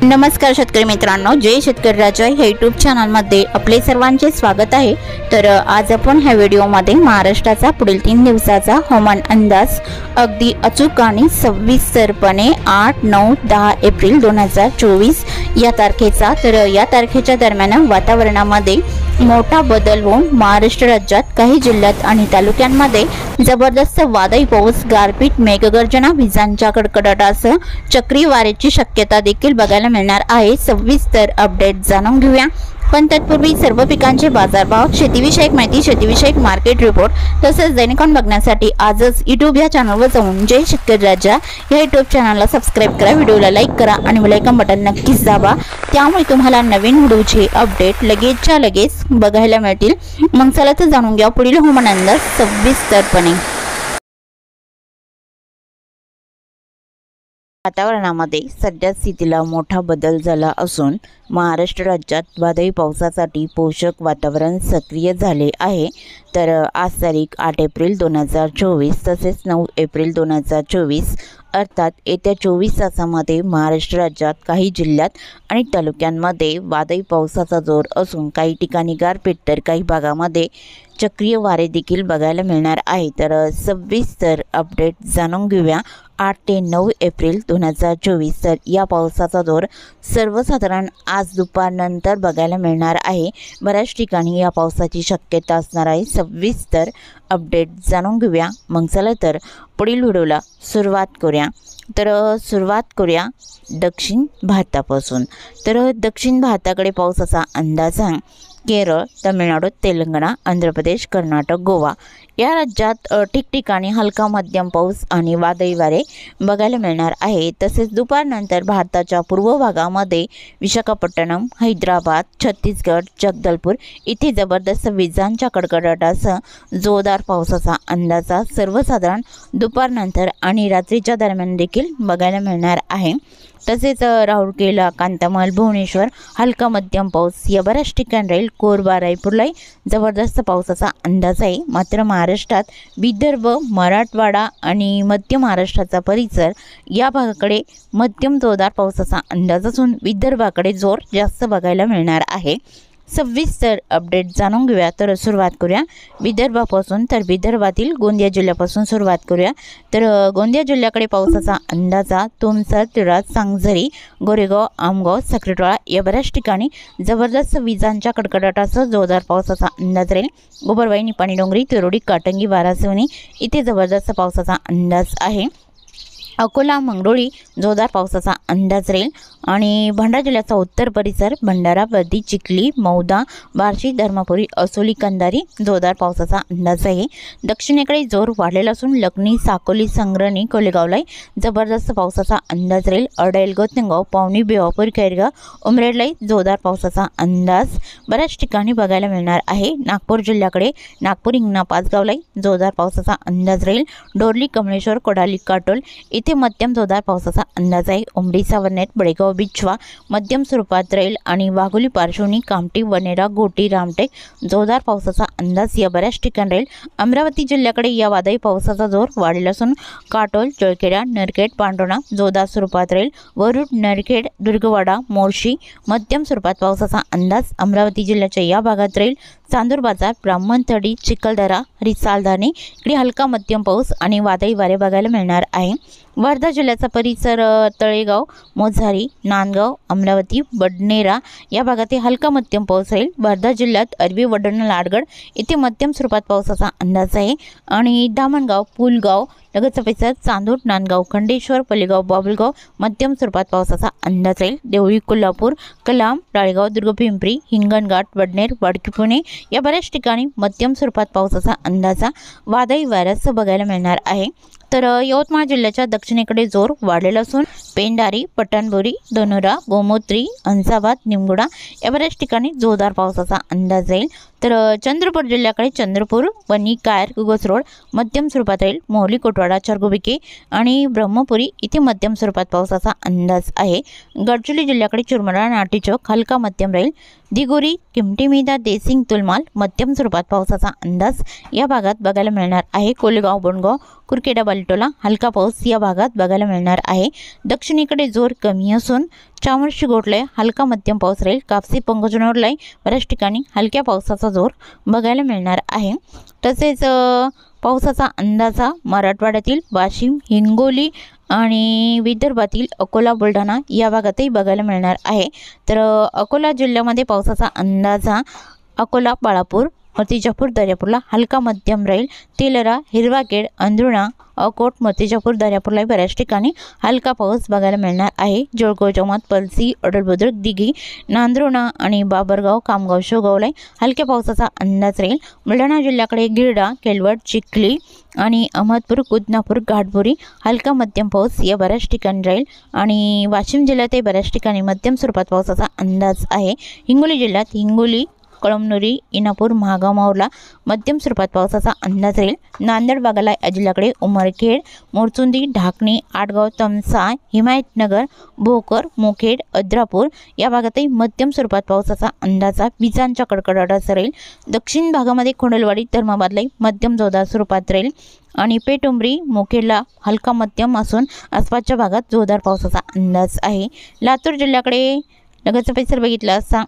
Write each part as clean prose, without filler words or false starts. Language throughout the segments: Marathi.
नमस्कार शेतकरी मित्रांनो, जय शेतकरी राजा या यूट्यूब चॅनलमध्ये आपले सर्वांचे स्वागत आहे। तर आज आपण ह्या व्हिडिओमध्ये महाराष्ट्राचा पुढील 3 दिवसाचा हवामान अंदाज अगदी अचूक आणि सविस्तरपणे 8, 9, 10 एप्रिल 2024 या तारखेचा या तारखेच्या दरम्यान वातावरणामध्ये मोठा बदल होऊन महाराष्ट्र राज्यात काही जिल्ह्यात आणि तालुक्यांमध्ये जबरदस्त वादळी पाऊस, गारपीट, मेघगर्जना, विजांच्या कडकडाटासह चक्रीवादळाची वाऱ्याची शक्यता देखील बघायला मिळणार आहे। सविस्तर अपडेट जाणून घेऊया, पण तत्पूर्वी सर्व पिकांचे बाजारभाव, शेतीविषयक माहिती, शेतीविषयक मार्केट रिपोर्ट तसेच दैनिकांन बघण्यासाठी आजच YouTube या चॅनलवर जाऊन जय शेतकरी राजा या YouTube चॅनलला सबस्क्राइब करा, व्हिडिओला लाईक करा आणि बेल आयकॉन बटन नक्कीच दाबा, त्यामुळे तुम्हाला नवीन व्हिडिओचे अपडेट लगेचच्या लगेच बघायला मिळतील। मग चला तर जाणून घ्या पुढील हवामान अंदाज सविस्तरपणे। वातावरणामध्ये सध्या स्थितीला मोठा बदल झाला असून महाराष्ट्र राज्यात वादळी पावसासाठी पोषक वातावरण सक्रिय झाले आहे। तर आज तारीख 8 एप्रिल 2024 तसेच 9 एप्रिल 2024 अर्थात येत्या 24 तासामध्ये महाराष्ट्र राज्यात काही जिल्ह्यात आणि तालुक्यांमध्ये वादळी पावसाचा जोर असून काही ठिकाणी गारपीट तर काही भागामध्ये चक्रीय वारे देखील बघायला मिळणार आहे। तर सविस्तर अपडेट जाणून घेऊया 8 ते 9 एप्रिल 2024। तर या पावसाचा जोर सर्वसाधारण आज दुपारनंतर बघायला मिळणार आहे। बऱ्याच ठिकाणी या पावसाची शक्यता असणार आहे। सविस्तर अपडेट जाणून घेऊया, मग चला तर पुढील व्हिडिओला सुरुवात करूया। तर सुरुवात करूया दक्षिण भारतापासून। तर दक्षिण भारताकडे पावसाचा अंदाज आहे। केरळ, तामिळनाडू, तेलंगणा, आंध्र प्रदेश, कर्नाटक, गोवा या राज्यात ठिकठिकाणी हलका मध्यम पाऊस आणि वादळी वारे बघायला मिळणार आहे। तसेच दुपारनंतर भारताच्या पूर्व भागामध्ये विशाखापट्टणम, हैदराबाद, छत्तीसगड, जगदलपूर इथे जबरदस्त विजांच्या कडकडाटासह जोरदार पावसाचा अंदाजा सर्वसाधारण दुपारनंतर आणि रात्रीच्या दरम्यान देखील बघायला मिळणार आहे। तसेच राऊरकेला, कांतामल, भुवनेश्वर हलका मध्यम पाऊस या बऱ्याच ठिकाणी राहील। कोरबा, रायपूरलाही जबरदस्त पावसाचा अंदाज आहे। मात्र महाराष्ट्रात विदर्भ, मराठवाडा आणि मध्य महाराष्ट्राचा परिसर या भागाकडे मध्यम जोरदार पावसाचा अंदाज असून विदर्भाकडे जोर जास्त बघायला मिळणार आहे। सविस्तर अपडेट जाणून घेऊया। तर सुरुवात करूया विदर्भापासून। तर विदर्भातील गोंदिया जिल्ह्यापासून सुरुवात करूया। तर गोंदिया जिल्ह्याकडे पावसाचा अंदाजा तुमसर, तिळा, सांगझरी, गोरेगाव, आमगाव, साखरेटोळा या बऱ्याच ठिकाणी जबरदस्त विजांच्या कडकडाटासह जोरदार पावसाचा अंदाज राहील। गोबरवाई, निपाणी डोंगरी, तिरोडी, काटंगी, वारासवणी इथे जबरदस्त पावसाचा अंदाज आहे। अकोला, मंगरुळी जोरदार पावसाचा अंदाज राहील आणि भंडारा जिल्ह्याचा उत्तर परिसर भंडारा, वर्धी, चिखली, मौदा, बार्शी, धर्मपुरी, असोली, कंधारी जोरदार पावसाचा अंदाज आहे। दक्षिणेकडे जोर वाढलेला असून लखनी, साकोली, संग्रणी, कोलेगावलाही जबरदस्त पावसाचा अंदाज राहील। अडेल, गोतेगाव, पावनी, बेवापूर, खैरगाव, उमरेडलाही जोरदार पावसाचा अंदाज बऱ्याच ठिकाणी बघायला मिळणार आहे। नागपूर जिल्ह्याकडे नागपूर, हिंगणा, पाचगावलाही जोरदार पावसाचा अंदाज राहील। डोरली, कमळेश्वर, कोडाली, काटोल इथे मध्यम जोरदार पावसाचा अंदाज आहे। उमडी, सावरनेर, बडेगाव, बिछवा मध्यम स्वरूपात राहील आणि वाघोली, पारशिवनी, कामठी, वनेरा, घोटी, रामटेक जोरदार पावसाचा अंदाज या बऱ्याच ठिकाणी राहील। अमरावती जिल्ह्याकडे या वादळी पावसाचा जोर वाढलेला असून काटोल, जळखेडा, नरखेड, पांडोणा जोरदार स्वरूपात राहील। वरुड, नरखेड, दुर्गवाडा, मोर्शी मध्यम स्वरूपात पावसाचा अंदाज अमरावती जिल्ह्याच्या या भागात राहील। चांदूर बाजार, ब्राह्मणथडी, चिखलदरा, रिसालधानी इकडे हलका मध्यम पाऊस आणि वादळी वारे बघायला मिळणार आहे। वर्धा जिल्ह्याचा परिसर तळेगाव, मोझारी, नांदगाव, अमरावती, बडनेरा या भागात हलका मध्यम पाऊस राहील। वर्धा जिल्ह्यात अरबी, वडण, लाडगड इथे मध्यम स्वरूपात पावसाचा अंदाज आहे आणि धामणगाव, पुलगाव लगतचा परिसर चांदूर, नांदगाव, खंडेश्वर, पल्लेगाव, बाबुलगाव मध्यम स्वरूपात पावसाचा अंदाज राहील। देवळी, कोल्हापूर, कलाम, राळेगाव, दुर्गपिंपरी, हिंगणघाट, वडनेर, वाडकी, पुणे या बऱ्याच ठिकाणी मध्यम स्वरूपात पावसाचा अंदाजा वादळी वाऱ्यासह बघायला मिळणार आहे। तर यवतमाळ जिल्ह्याच्या दक्षिणेकडे जोर वाढलेला असून पेंढारी, पठाणबोरी, धनोरा, गोमोत्री, अंसाबाद, निमगुडा या बऱ्याच ठिकाणी जोरदार पावसाचा अंदाज राहील। तर चंद्रपूर जिल्ह्याकडे चंद्रपूर, वनी, कायर, गुगस रोड मध्यम स्वरूपात राहील। मोहली, कोटवाडा, चरगुबिके आणि ब्रह्मपुरी इथे मध्यम स्वरूपात पावसाचा अंदाज आहे। गडचिरोली जिल्ह्याकडे चुरमुरा, नाटी चौक हलका मध्यम राहील। दिगोरी, किमतीमेदा, देसिंग, तुलमाल मध्यम स्वरूपात पावसाचा अंदाज या भागात बघायला मिळणार आहे। कोलेगाव, बोंडगाव, कुरखेडा, बालेटोला हलका पाऊस या भागात बघायला मिळणार आहे। दक्षिणेकडे जोर कमी असून चामोर्शी, गोटले हलका मध्यम पाऊस राहील। कापसी, पंगजनोरलाई बऱ्याच ठिकाणी हलक्या पावसाचा जोर बघायला मिळणार आहे। तसेच पावसाचा अंदाजा मराठवाड्यातील वाशिम, हिंगोली आणि विदर्भातील अकोला, बुलढाणा या भागातही बघायला मिळणार आहे। तर अकोला जिल्ह्यामध्ये पावसाचा अंदाजा अकोला, बाळापूर, मूर्तिजापूर, दर्यापूरला हलका मध्यम राहील। तेलरा, हिरवाखेड, अंधुणा, अकोट, मूर्तिजापूर, दर्यापूरला बऱ्याच ठिकाणी हलका पाऊस बघायला मिळणार आहे। जळगाव, जमात, पलसी, अडलबुद्रुक, दिघी, नांदुणा आणि बाबरगाव, कामगाव, शेवगावला हलक्या पावसाचा अंदाज राहील। बुलढाणा जिल्ह्याकडे गिरडा, केलवड, चिखली आणि अहमदपूर, कुदनापूर, घाटपुरी हलका मध्यम पाऊस या बऱ्याच ठिकाणी राहील। आणि वाशिम जिल्ह्यातही बऱ्याच ठिकाणी मध्यम स्वरूपात पावसाचा अंदाज आहे। हिंगोली जिल्ह्यात हिंगोली, कळमनुरी, इनापूर, महागाव, माऊरला मध्यम स्वरूपात पावसाचा अंदाज राहील। नांदेड भागाला या जिल्ह्याकडे उमरखेड, मोरचुंदी, ढाकणी, आडगाव, तमसा, हिमायतनगर, भोकर, मुखेड, अद्रापूर या भागातही मध्यम स्वरूपात पावसाचा अंदाजा विजांच्या कडकडाटासह राहील। दक्षिण भागामध्ये खोंडलवाडी, धर्माबादलाही मध्यम जोरदार स्वरूपात राहील आणि पेटुंबरी, मुखेडला हलका मध्यम असून आसपासच्या भागात जोरदार पावसाचा अंदाज आहे। लातूर जिल्ह्याकडे लगतचा परिसर बघितला असता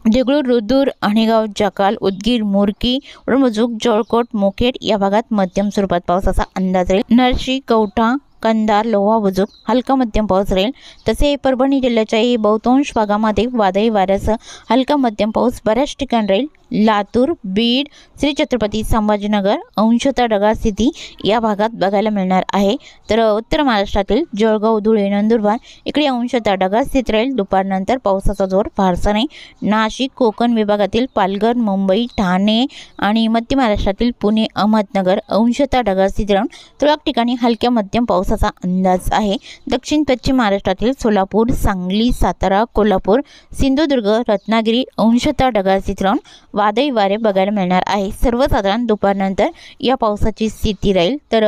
देगलूर, रुद्र, आणेगाव, जकाल, उदगीर, मुरकी, उडमुजुक, जळकोट, मुखेड या भागात मध्यम स्वरूपात पावसाचा अंदाज राहील। नरशी, कवठा, कंधार, लोहा, बुजुक हलका मध्यम पाऊस राहील। तसे परभणी जिल्ह्याच्याही बहुतांश भागामध्ये वादळी वाऱ्यासह हलका मध्यम पाऊस बऱ्याच ठिकाणी राहील। लातूर, बीड, श्री छत्रपती संभाजीनगर अंशतः ढगाळ स्थिती या भागात बघायला मिळणार आहे। तर उत्तर महाराष्ट्रातील जळगाव, धुळे, नंदुरबार इकडे अंशतः ढगाळ स्थिती राहील। दुपारनंतर पावसाचा जोर फारसा नाही। नाशिक, कोकण विभागातील पालघर, मुंबई, ठाणे आणि मध्य महाराष्ट्रातील पुणे, अहमदनगर अंशतः ढगाळ स्थिती राहून तुरळक ठिकाणी हलक्या मध्यम पावसाचा अंदाज आहे। दक्षिण पश्चिम महाराष्ट्रातील सोलापूर, सांगली, सातारा, कोल्हापूर, सिंधुदुर्ग, रत्नागिरी अंशतः ढगाळ स्थिती राहून वादळी वारे बघायला मिळणार आहे। सर्वसाधारण दुपारनंतर या पावसाची स्थिती राहील। तर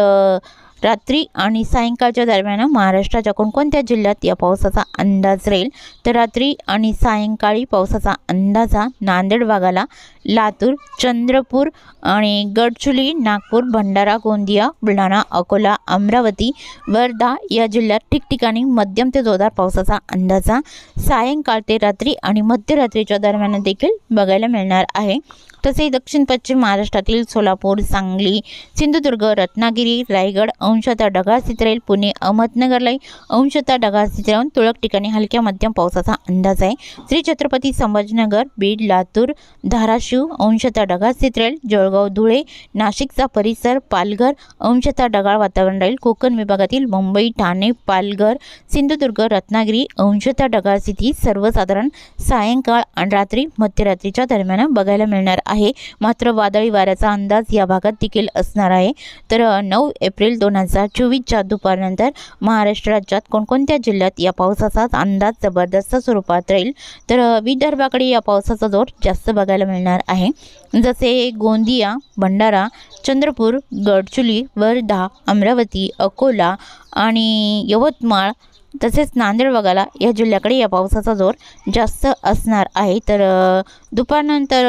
रात्री आणि सायंकाळच्या दरम्यान महाराष्ट्राच्या कोणकोणत्या जिल्ह्यात या पावसाचा अंदाज राहील तर रात्री आणि सायंकाळी पावसाचा अंदाजा नांदेड भागाला, लातूर, चंद्रपूर आणि गडचिरोली, नागपूर, भंडारा, गोंदिया, बुलढाणा, अकोला, अमरावती, वर्धा या जिल्ह्यात ठिकठिकाणी मध्यम ते जोरदार पावसाचा अंदाजा सायंकाळ ते रात्री आणि मध्यरात्रीच्या दरम्यान देखील बघायला मिळणार आहे। तसेच दक्षिण पश्चिम महाराष्ट्रातील सोलापूर, सांगली, सिंधुदुर्ग, रत्नागिरी, रायगड अंशतः ढगाळ स्थिती राहील। पुणे, अहमदनगरलाही अंशतः ढगाळ स्थिती राहून तुरळक ठिकाणी हलक्या मध्यम पावसाचा अंदाज आहे। श्री छत्रपती संभाजीनगर, बीड, लातूर, धाराशिव अंशतः ढगाळ स्थिती राहील। जळगाव, धुळे, नाशिकचा परिसर, पालघर अंशतः ढगाळ वातावरण राहील। कोकण विभागातील मुंबई, ठाणे, पालघर, सिंधुदुर्ग, रत्नागिरी अंशतः ढगाळ स्थिती सर्वसाधारण सायंकाळ आणि रात्री मध्यरात्रीच्या दरम्यान बघायला मिळणार आहे। मात्र वादळी वाऱ्याचा अंदाज या भागात देखील असणार आहे। तर 9 एप्रिल 2024च्या दुपारनंतर महाराष्ट्र राज्यात कोणकोणत्या जिल्ह्यात या पावसाचा अंदाज जबरदस्त स्वरूपात राहील तर विदर्भाकडे या पावसाचा जोर जास्त बघायला मिळणार आहे। जसे गोंदिया, भंडारा, चंद्रपूर, गडचिरोली, वर्धा, अमरावती, अकोला आणि यवतमाळ तसेच नांदेड भागाला या जिल्ह्याकडे या पावसाचा जोर जास्त असणार आहे। तर दुपारनंतर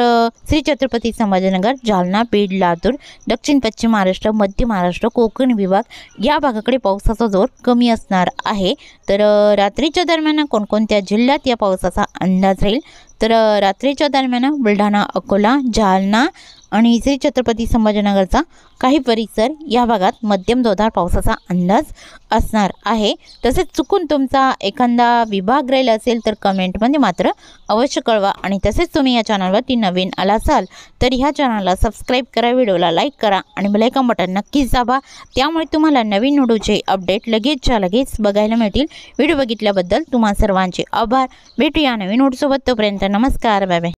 श्री छत्रपती संभाजीनगर, जालना, बीड, लातूर, दक्षिण पश्चिम महाराष्ट्र, मध्य महाराष्ट्र, कोकण विभाग या भागाकडे पावसाचा जोर कमी असणार आहे। तर रात्रीच्या दरम्यान कोणकोणत्या जिल्ह्यात या पावसाचा अंदाज राहील तर रात्रीच्या दरम्यान बुलढाणा, अकोला, जालना आणि श्री छत्रपती संभाजीनगरचा काही परिसर या भागात मध्यम जोरदार पावसाचा अंदाज असणार आहे। तसेच चुकून तुमचा एखादा विभाग राहिला असेल तर कमेंटमध्ये मात्र अवश्य कळवा। आणि तसेच तुम्ही या चॅनलवरती नवीन आला असाल तर ह्या चॅनलला सबस्क्राईब करा, व्हिडिओला लाईक करा आणि बेल आयकॉन बटन नक्कीच दाबा। त्यामुळे तुम्हाला नवीन व्हिडिओचे अपडेट लगेचच्या लगेच बघायला मिळतील। व्हिडिओ बघितल्याबद्दल तुम्हा सर्वांचे आभार। भेटूया नवीन व्हिडिओसोबत, तोपर्यंत नमस्कार, बाय बाय।